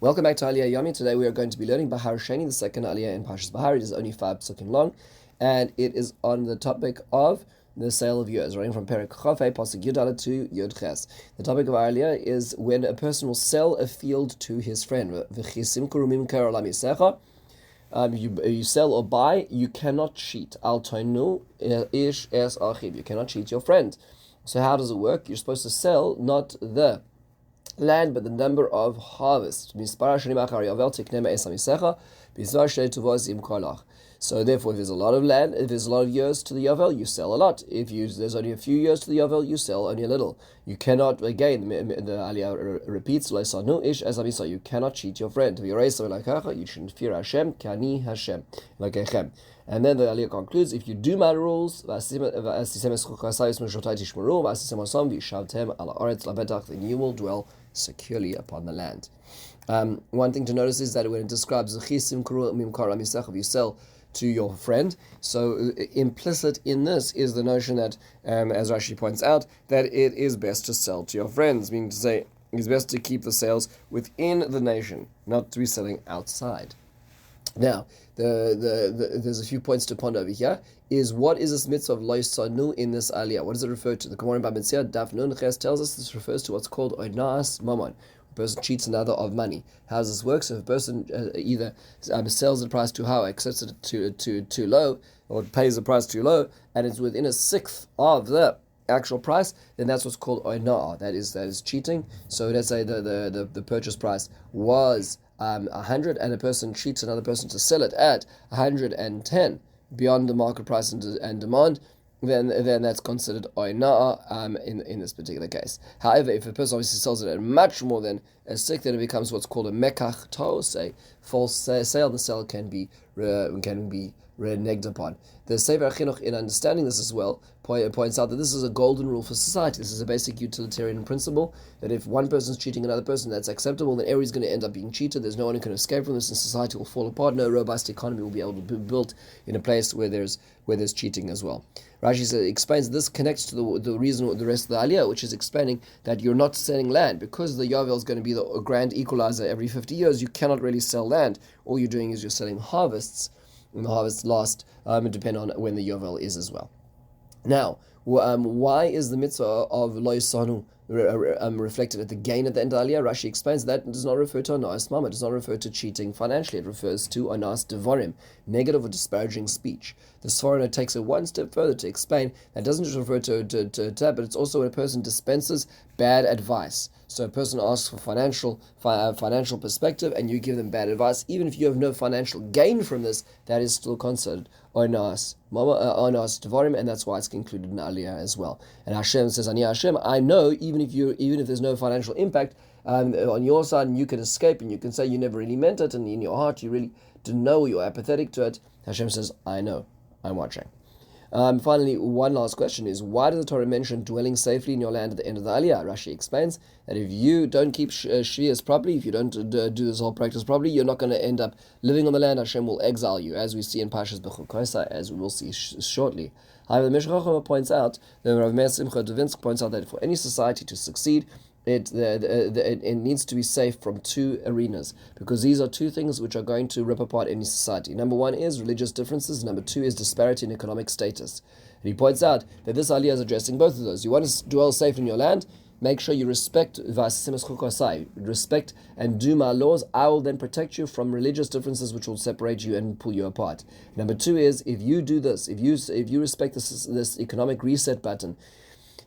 Welcome back to Aliyah Yami. Today we are going to be learning Behar Sheni, the second Aliyah in Parshas Behar. It is only 5 psukim long, and it is on the topic of the sale of years, running from Perek Chafei, Pasuk Yud to Yud Ches. The topic of our Aliyah is when a person will sell a field to his friend. You sell or buy, you cannot cheat. Al toinu ish es achib. You cannot cheat your friend. So how does it work? You're supposed to sell not the land, but the number of harvest. So therefore, if there's a lot of land, if there's a lot of years to the Yovel, you sell a lot. If there's only a few years to the Yovel, you sell only a little. You cannot, again, the Aliyah repeats, you cannot cheat your friend. You shouldn't fear Hashem, kani Hashem. And then the Aliyah concludes, if you do my rules, then you will dwell securely upon the land. One thing to notice is that when it describes if you sell to your friend, so implicit in this is the notion that, as Rashi points out, that it is best to sell to your friends, meaning to say it's best to keep the sales within the nation, not to be selling outside. Now, there's a few points to ponder over here. Is what is this mitzvah of lo sanu in this aliyah? What does it refer to? The Gemara in Bab Metzia, Daf Nun Ches, tells us this refers to what's called oinas mamon. A person cheats another of money. How does this work? So if a person either sells the price too high, or accepts it too low, or pays the price too low, and it's within a sixth of the actual price, then that's what's called oinah. That is cheating. So let's say the purchase price was 100, and a person cheats another person to sell it at 110 beyond the market price and demand, then that's considered oinah in this particular case. However, if a person obviously sells it at much more than a sixth, then it becomes what's called a mekach tos, a false sale. The sale can be reneged upon. The Sefer Chinuch, in understanding this as well, points out that this is a golden rule for society. This is a basic utilitarian principle, that if one person is cheating another person, that's acceptable, then everybody's going to end up being cheated. There's no one who can escape from this, and society will fall apart. No robust economy will be able to be built in a place where there's cheating as well. Rashi explains this connects to the reason with the rest of the Aliyah, which is explaining that you're not selling land. Because the Yovel is going to be the grand equalizer every 50 years, you cannot really sell land. All you're doing is you're selling harvests, and the harvests last and depend on when the Yovel is as well. Now, why is the mitzvah of lo yisanu reflected at the gain at the end of the Aliyah? Rashi explains that does not refer to onas mama, does not refer to cheating financially. It refers to onas devarim, negative or disparaging speech. The Sforno takes it one step further to explain that doesn't just refer to that, but it's also when a person dispenses bad advice. So a person asks for financial perspective, and you give them bad advice, even if you have no financial gain from this, that is still considered onas devarim, and that's why it's included in Aliyah as well. And Hashem says, "Ani Hashem, I know even if there's no financial impact on your side, and you can escape, and you can say you never really meant it, and in your heart you really didn't know, you're apathetic to it." Hashem says, "I know, I'm watching." Finally, one last question is, why does the Torah mention dwelling safely in your land at the end of the Aliyah? Rashi explains that if you don't keep Shvias properly, if you don't do this whole practice properly, you're not going to end up living on the land. Hashem will exile you, as we see in Parshas Bechukosai, as we will see shortly. However, the Mishra Chacham points out, the Rav Meir Simcha Devinsk points out that for any society to succeed, it needs to be safe from two arenas, because these are two things which are going to rip apart any society. Number one is religious differences. Number two is disparity in economic status. And he points out that this aliyah is addressing both of those. You want to dwell safe in your land? Make sure you respect and do my laws. I will then protect you from religious differences which will separate you and pull you apart. Number two is, if you do this, if you respect this economic reset button,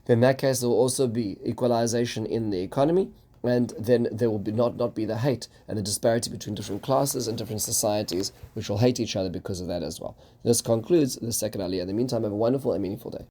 then in that case there will also be equalization in the economy, and then there will be not be the hate and the disparity between different classes and different societies, which will hate each other because of that as well. This concludes the second aliyah. In the meantime, have a wonderful and meaningful day.